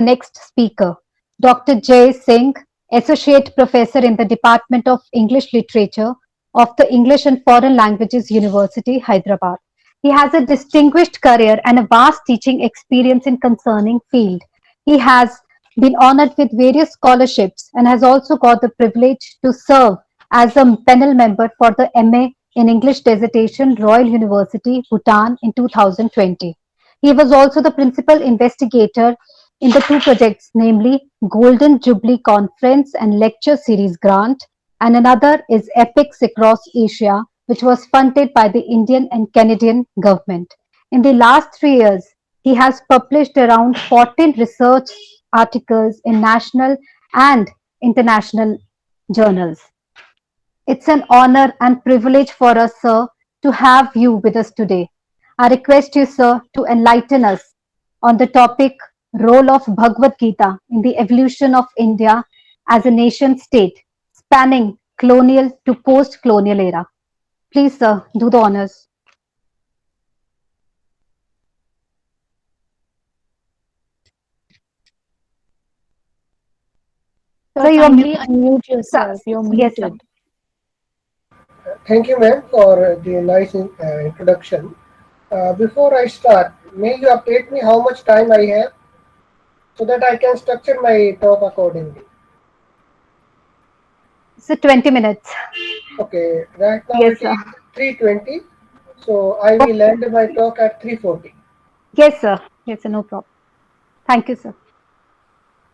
next speaker, Dr. Jay Singh, Associate Professor in the Department of English Literature of the English and Foreign Languages University, Hyderabad. He has a distinguished career and a vast teaching experience in concerning field. He has been honored with various scholarships and has also got the privilege to serve as a panel member for the MA in English dissertation, Royal University, Bhutan in 2020. He was also the principal investigator in the two projects, namely Golden Jubilee Conference and Lecture Series Grant, and another is Epics Across Asia, which was funded by the Indian and Canadian government. In the last 3 years, he has published around 14 research articles in national and international journals. It's an honor and privilege for us, sir, to have you with us today. I request you, sir, to enlighten us on the topic role of Bhagavad Gita in the evolution of India as a nation state, spanning colonial to post-colonial era. Please, sir, do the honors. So Sir, you are kindly muted. unmute yourself. You're Yes, sir. muted. Thank you, ma'am, for the nice introduction. Before I start, may you update me how much time I have so that I can structure my talk accordingly. So 20 minutes. Okay, right now Yes, it sir. is 3:20, so I will end my talk at 3:40. Yes, sir. Yes, sir. No problem. Thank you, sir.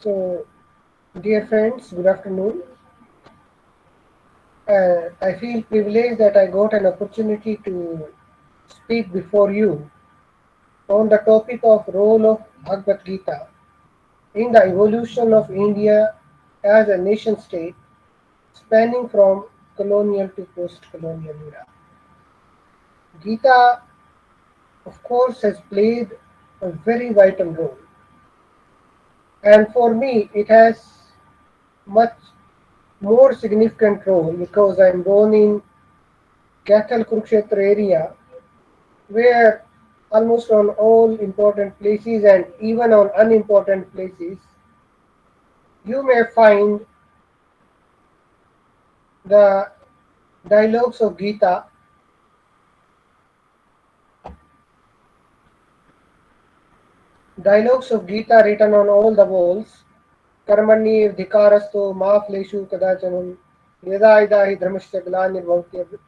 So, dear friends, good afternoon. I feel privileged that I got an opportunity to speak before you on the topic of role of Bhagavad Gita in the evolution of India as a nation state spanning from colonial to post-colonial era. Gita, of course, has played a very vital role, and for me, it has much more significant role because I'm born in Kathal Kurukshetra area, where almost on all important places and even on unimportant places, you may find the dialogues of Gita written on all the walls. Karmani dhikarasto maafleshu kadachanam yada idahi dharmasya glanirvavti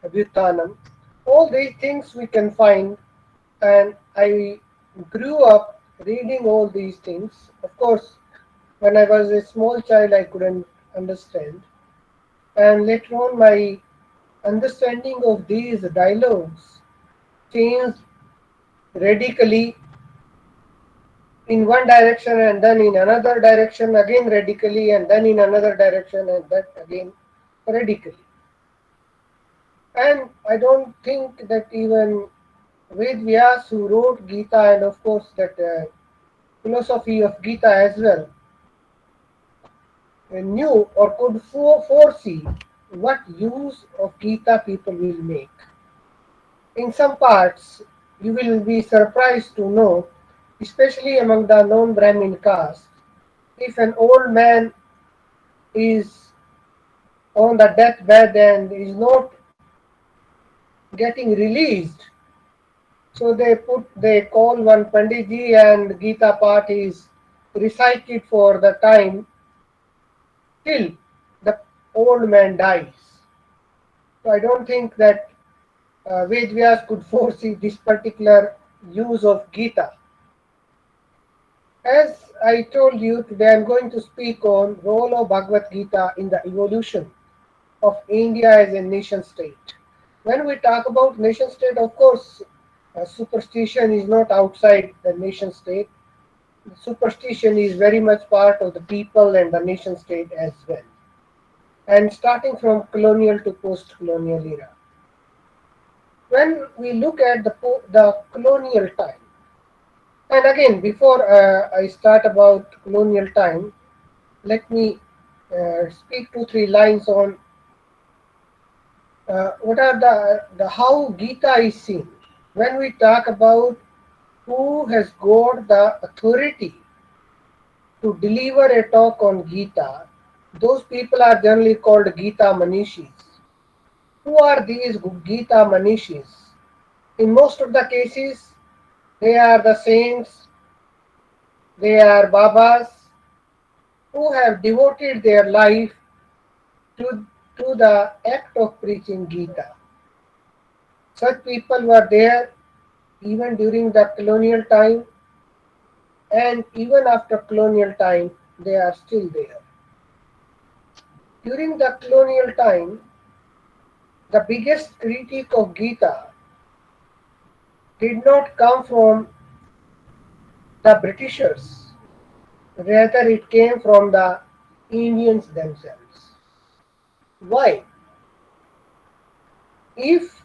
abhyuttanam. All these things we can find, and I grew up reading all these things. Of course, when I was a small child, I couldn't understand, and later on, my understanding of these dialogues changed radically in one direction and then in another direction again radically and then in another direction and that again radically. And I don't think that even Ved Vyas, who wrote Gita, and of course that philosophy of Gita as well, knew or could foresee what use of Gita people will make. In some parts, you will be surprised to know, especially among the non-Brahmin caste, if an old man is on the deathbed and is not getting released, so they call one Panditji and Gita part is recited for the time till the old man dies. So I don't think that Ved Vyas could foresee this particular use of Gita. As I told you today, I'm going to speak on role of Bhagavad Gita in the evolution of India as a nation state. When we talk about nation state, of course, superstition is not outside the nation state. Superstition is very much part of the people and the nation state as well. And starting from colonial to post-colonial era. When we look at the colonial time, and again, before I start about colonial time, let me speak 2 3 lines on what are the how Gita is seen. When we talk about who has got the authority to deliver a talk on Gita, those people are generally called Gita Manishis. Who are these Gita Manishis? In most of the cases, they are the saints, they are Babas who have devoted their life to, to the act of preaching Gita. Such people were there even during the colonial time, and even after colonial time, they are still there. During the colonial time, the biggest critique of Gita did not come from the Britishers, rather, it came from the Indians themselves. Why? If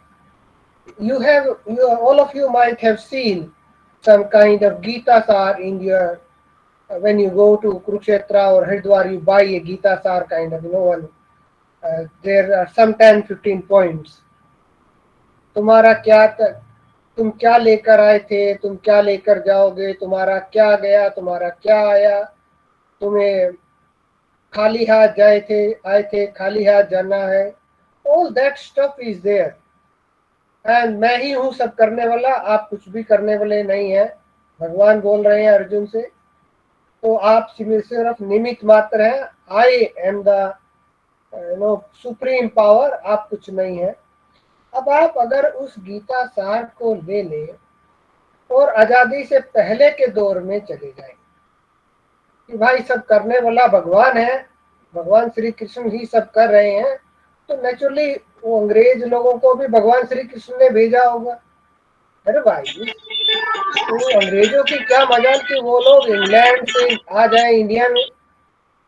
all of you might have seen some kind of Gita Sar in your when you go to Kurukshetra or Haridwar, you buy a Gita Sar kind of one. There are some 10-15 points. तुम्हारा क्या तुम क्या लेकर आए थे, तुम क्या लेकर जाओगे, तुम्हारा क्या गया, तुम्हारा क्या आया, तुम्हें खाली हाथ आए थे, खाली हाथ जाना है. All that stuff is there. And मैं ही हूँ सब करने वाला, आप कुछ भी करने वाले नहीं है. भगवान बोल रहे हैं अर्जुन से, तो आप सिर्फ निमित्त मात्र हैं. I am the supreme power, आप कुछ नहीं है. अब आप अगर उस गीता सार को ले लें और आजादी से पहले के दौर में चले जाएं कि भाई सब करने वाला भगवान है, भगवान श्री कृष्ण ही सब कर रहे हैं, तो नेचुरली वो अंग्रेज लोगों को भी भगवान श्री कृष्ण ने भेजा होगा. अरे भाई, तो अंग्रेजों की क्या मजाल कि वो लोग इंग्लैंड से आ जाए इंडिया में,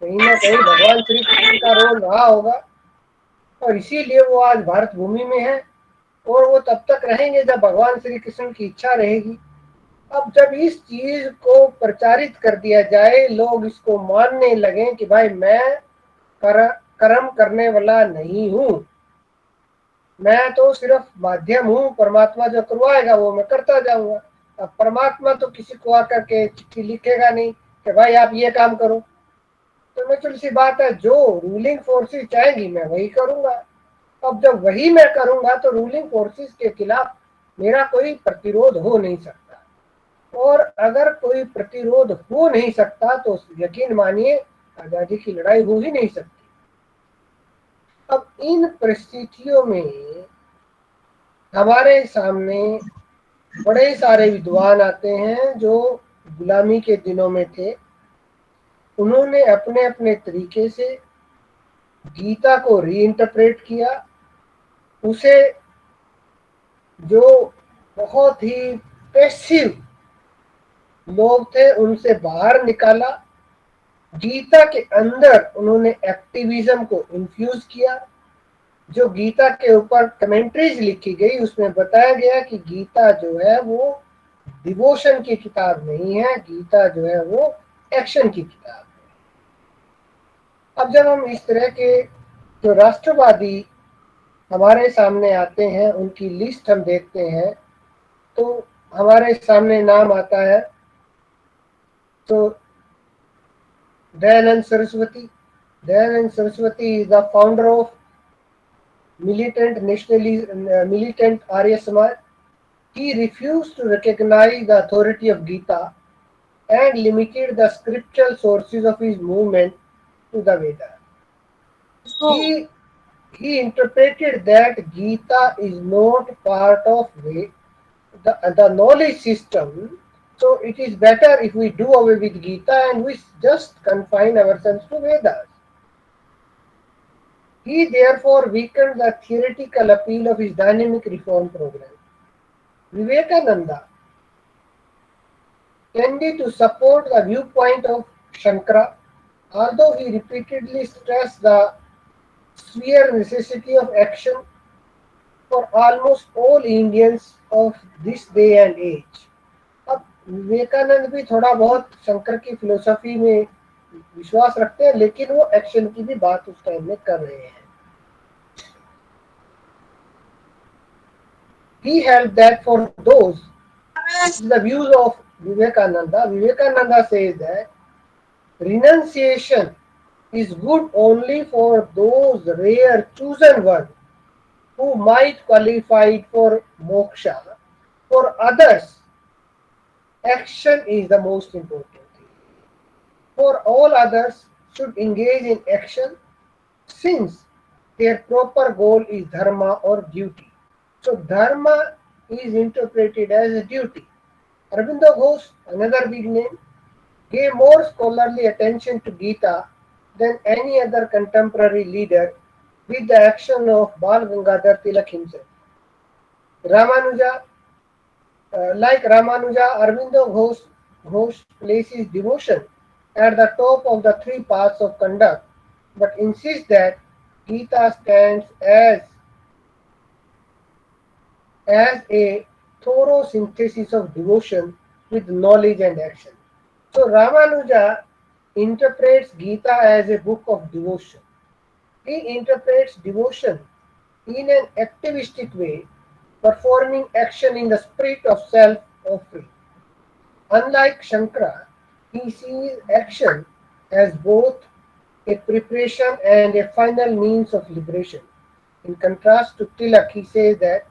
कहीं ना कहीं भगवान श्री कृष्ण का रोल रहा होगा, और इसीलिए वो आज भारत भूमि में है, और वो तब तक रहेंगे जब भगवान श्री कृष्ण की इच्छा रहेगी. अब जब इस चीज को प्रचारित कर दिया जाए, लोग इसको मानने लगे कि भाई मैं कर्म करने वाला नहीं हूं, मैं तो सिर्फ माध्यम हूं, परमात्मा जो करवाएगा वो मैं करता जाऊंगा. अब परमात्मा तो किसी को आकर के चिट्ठी लिखेगा नहीं कि भाई आप ये काम करो. तो नेचुरल सी बात है, जो रूलिंग फोर्सेस चाहेगी मैं वही करूंगा. अब जब वही मैं करूंगा तो रूलिंग फोर्सेस के खिलाफ मेरा कोई प्रतिरोध हो नहीं सकता, और अगर कोई प्रतिरोध हो नहीं सकता तो यकीन मानिए आजादी की लड़ाई हो ही नहीं सकती. अब इन परिस्थितियों में हमारे सामने बड़े सारे विद्वान आते हैं जो गुलामी के दिनों में थे. उन्होंने अपने अपने तरीके से गीता को रीइंटरप्रेट किया, उसे जो बहुत ही पैसिव लोग थे उनसे बाहर निकाला. गीता के अंदर उन्होंने एक्टिविज्म को इन्फ्यूज किया. जो गीता के ऊपर कमेंट्रीज लिखी गई उसमें बताया गया कि गीता जो है वो डिवोशन की किताब नहीं है, गीता जो है वो एक्शन की किताब है. अब जब हम इस तरह के जो राष्ट्रवादी हमारे सामने आते हैं, उनकी लिस्ट हम देखते हैं, तो हमारे सामने नाम आता है तो Dayanand Saraswati. Dayanand Saraswati is the founder of militant Arya Samaj. He refused to recognize the authority of Gita and limited the scriptural sources of his movement to the Vedas. He interpreted that Gita is not part of the knowledge system, so it is better if we do away with Gita and we just confine ourselves to Vedas. He therefore weakened the theoretical appeal of his dynamic reform program. Vivekananda tended to support the viewpoint of Shankara, although he repeatedly stressed the sheer necessity of action for almost all Indians of this day and age. अब विवेकानंद भी थोड़ा बहुत शंकर की philosophy में विश्वास रखते हैं, लेकिन वो एक्शन की भी बात उस टाइम में कर रहे हैं. He held that for the views of Vivekananda says that Renunciation is good only for those rare chosen ones who might qualify for moksha. For others, action is the most important thing. For all others should engage in action since their proper goal is dharma or duty. So dharma is interpreted as a duty. Aurobindo Ghosh, another big name, gave more scholarly attention to Gita than any other contemporary leader with the action of Bal Gangadhar Tilak himself. Ramanuja, like Ramanuja, Ghosh places devotion at the top of the three paths of conduct, but insists that Gita stands as a thorough synthesis of devotion with knowledge and action. So Ramanuja interprets Gita as a book of devotion. He interprets devotion in an activistic way, performing action in the spirit of self offering. Unlike Shankara, he sees action as both a preparation and a final means of liberation. In contrast to Tilak, he says that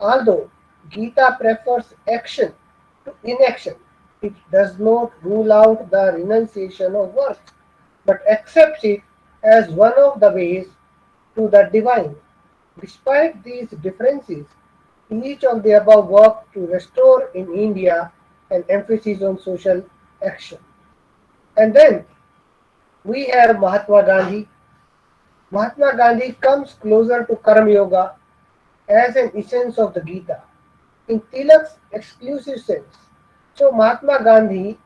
although Gita prefers action to inaction, it does not rule out the renunciation of work, but accepts it as one of the ways to the divine. Despite these differences, each of the above worked to restore in India an emphasis on social action. And then we have Mahatma Gandhi. Mahatma Gandhi comes closer to Karma Yoga as an essence of the Gita in Tilak's exclusive sense. So Mahatma Gandhi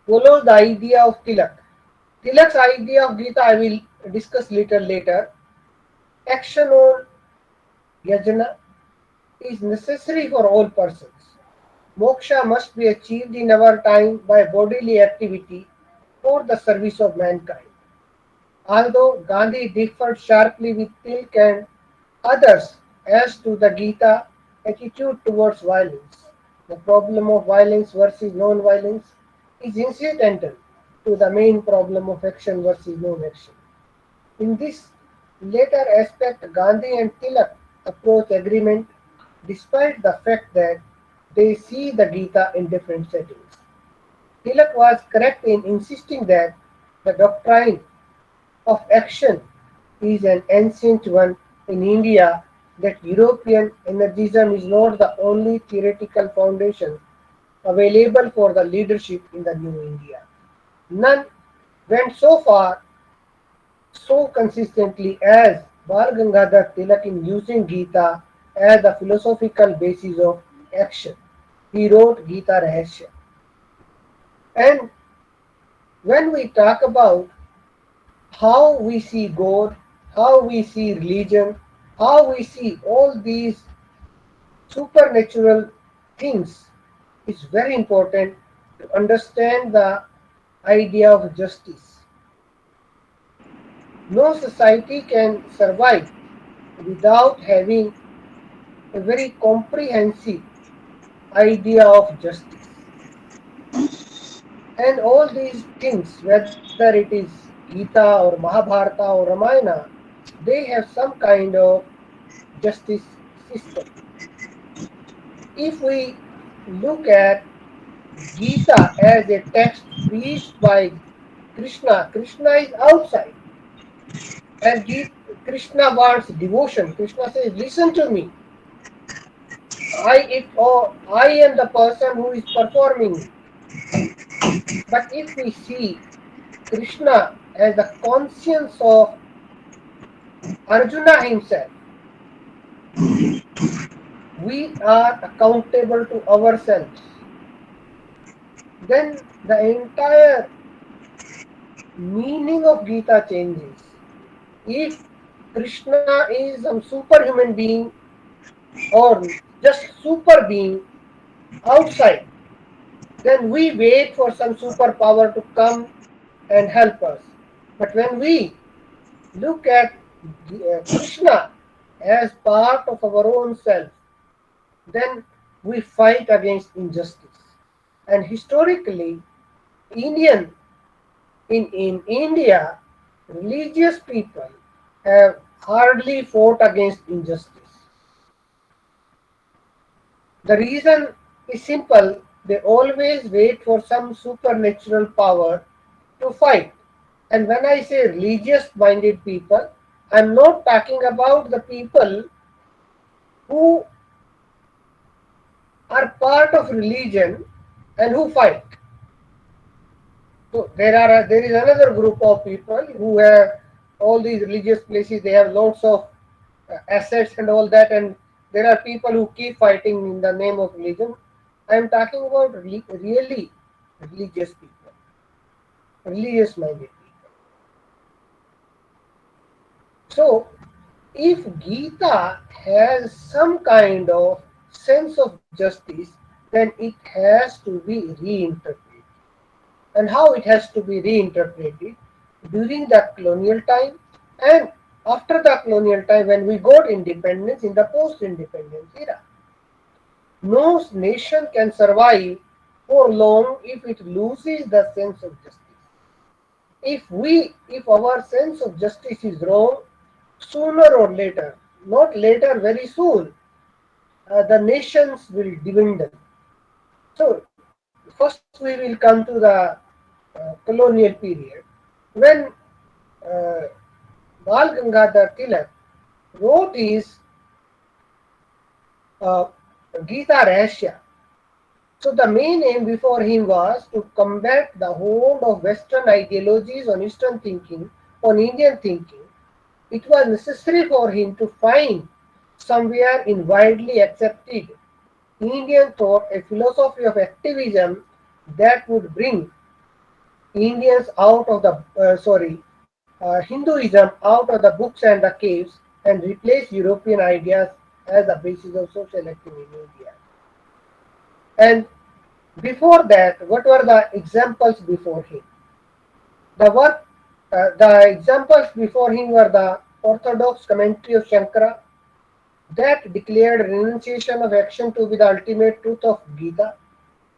follows the idea of Tilak. Tilak's idea of Gita I will discuss little later. Action on yajna is necessary for all persons. Moksha must be achieved in our time by bodily activity for the service of mankind. Although Gandhi differed sharply with Tilak and others as to the Gita attitude towards violence, the problem of violence versus non-violence is incidental to the main problem of action versus non-action. In this latter aspect, Gandhi and Tilak approach agreement despite the fact that they see the Gita in different settings. Tilak was correct in insisting that the doctrine of action is an ancient one in India, that European energism is not the only theoretical foundation available for the leadership in the new India. None went so far so consistently as Bal Gangadhar Tilak in using Gita as the philosophical basis of action. He wrote Gita Rahasya. And when we talk about how we see God, how we see religion, how we see all these supernatural things, is very important to understand the idea of justice. No society can survive without having a very comprehensive idea of justice. And all these things, whether it is Gita or Mahabharata or Ramayana, they have some kind of justice system. If we look at Gita as a text preached by Krishna, Krishna is outside. And Krishna wants devotion. Krishna says, listen to me. I am the person who is performing it. But if we see Krishna as the conscience of Arjuna himself, we are accountable to ourselves. Then the entire meaning of Gita changes. If Krishna is some superhuman being or just super being outside, then we wait for some superpower to come and help us. But when we look at Krishna as part of our own self, then we fight against injustice. And historically, Indian In India, religious people have hardly fought against injustice. The reason is simple, they always wait for some supernatural power to fight. And when I say religious minded people, I'm not talking about the people who are part of religion and who fight. So there is another group of people who have all these religious places. They have lots of assets and all that, and there are people who keep fighting in the name of religion. I am talking about really religious people, religious minded people. So if Gita has some kind of sense of justice, then it has to be reinterpreted. And how it has to be reinterpreted during the colonial time and after the colonial time when we got independence in the post-independence era. No nation can survive for long if it loses the sense of justice. If our sense of justice is wrong, sooner or later, not later, very soon, the nations will dwindle. So first we will come to the colonial period when uh, Bal Gangadhar Tilak wrote his uh, Gita Rahasya. So the main aim before him was to combat the hold of Western ideologies on Eastern thinking, on Indian thinking. It was necessary for him to find somewhere in widely accepted Indian thought a philosophy of activism that would bring Indians out of the Hinduism out of the books and the caves and replace European ideas as the basis of social activity in India. And before that, what were the examples before him? The examples before him were the orthodox commentary of Shankara that declared renunciation of action to be the ultimate truth of Gita.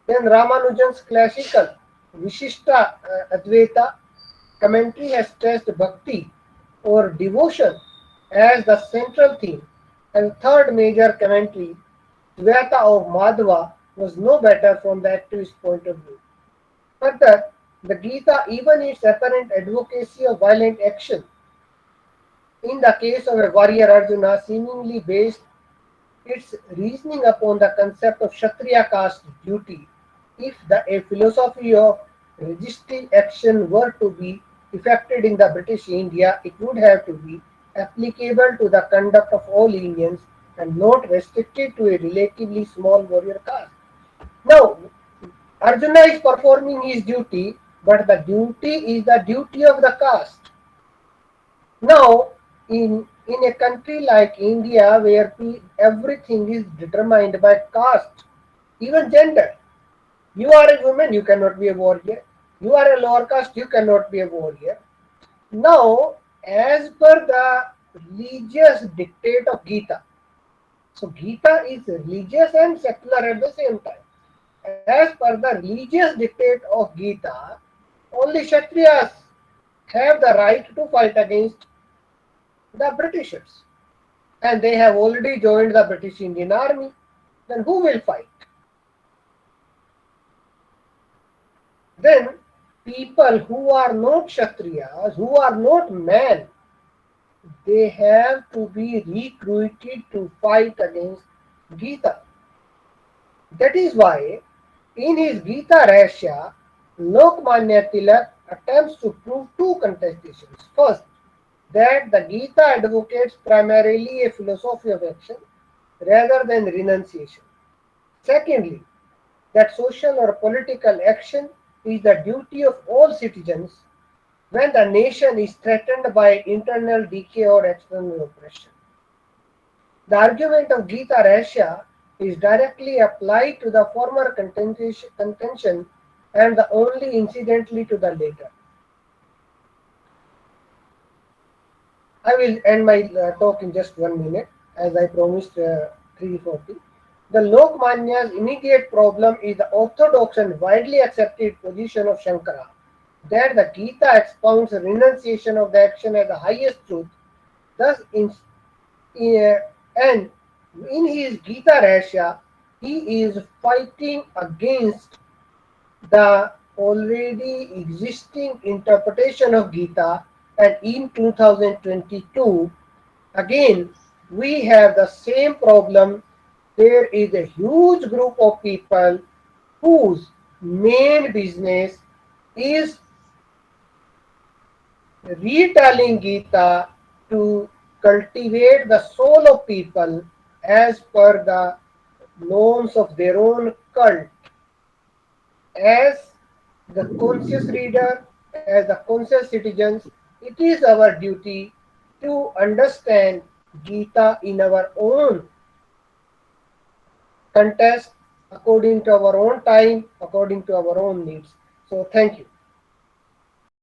Then Ramanujan's classical Vishishta Advaita commentary has stressed bhakti or devotion as the central theme. And third major commentary, Dvaita of Madhva, was no better from the activist point of view. Further, the Gita, even its apparent advocacy of violent action, in the case of a warrior Arjuna, seemingly based its reasoning upon the concept of Kshatriya caste duty. If a philosophy of resisting action were to be effected in the British India, it would have to be applicable to the conduct of all Indians and not restricted to a relatively small warrior caste. Now, Arjuna is performing his duty, but the duty is the duty of the caste. Now, in a country like India, where everything is determined by caste, even gender, you are a woman, you cannot be a warrior. You are a lower caste, you cannot be a warrior. Now, as per the religious dictate of Gita, so Gita is religious and secular at the same time. As per the religious dictate of Gita, only Kshatriyas have the right to fight against the Britishers. And they have already joined the British Indian Army. Then who will fight? Then people who are not Kshatriyas, who are not men, they have to be recruited to fight against Gita. That is why in his Gita Rahasya, Lokmanya Tilak attempts to prove two contestations. First, that the Gita advocates primarily a philosophy of action rather than renunciation. Secondly, that social or political action is the duty of all citizens when the nation is threatened by internal decay or external oppression. The argument of Gita Rahasya is directly applied to the former contention and the only incidentally to the later. I will end my talk in just 1 minute, as I promised 3:40. The Lokmanya's immediate problem is the orthodox and widely accepted position of Shankara that the Gita expounds renunciation of the action as the highest truth. Thus, in, and in his Gita Rahasya, he is fighting against the already existing interpretation of Gita, and in 2022, again, we have the same problem. There is a huge group of people whose main business is retelling Gita to cultivate the soul of people as per the norms of their own cult. As the conscious reader, as the conscious citizens, it is our duty to understand Gita in our own context, according to our own time, according to our own needs. So, thank you.